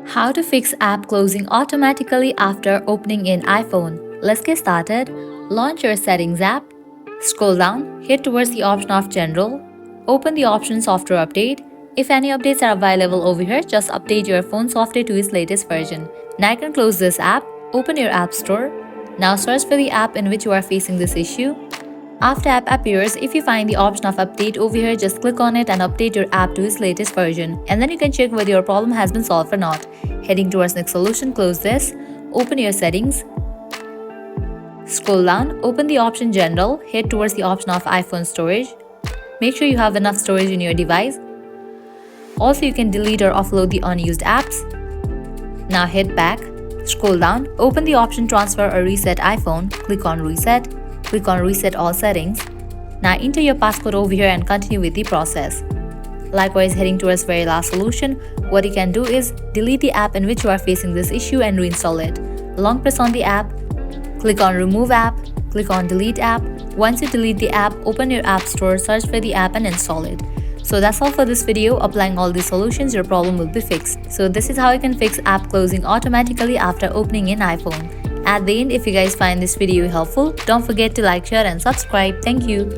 How to fix app closing automatically after opening in iPhone. Let's get started. Launch your Settings app. Scroll down, head towards the option of General. Open the option Software Update. If any updates are available over here, just update your phone software to its latest version. Now you can close this app. Open your App Store. Now search for the app in which you are facing this issue. After app appears, if you find the option of update over here, just click on it and update your app to its latest version. And then you can check whether your problem has been solved or not. Heading towards next solution, close this. Open your settings. Scroll down, open the option General, head towards the option of iPhone storage. Make sure you have enough storage in your device. Also, you can delete or offload the unused apps. Now head back. Scroll down, open the option Transfer or Reset iPhone. Click on Reset. Click on Reset All Settings. Now enter your passcode over here and continue with the process. Likewise, heading towards very last solution, what you can do is delete the app in which you are facing this issue and reinstall it. Long press on the app, click on Remove App, click on Delete App. Once you delete the app, open your App Store, search for the app and install it. So that's all for this video. Applying all these solutions, your problem will be fixed. So this is how you can fix app closing automatically after opening in iPhone. At the end, if you guys find this video helpful, don't forget to like, share and subscribe. Thank you.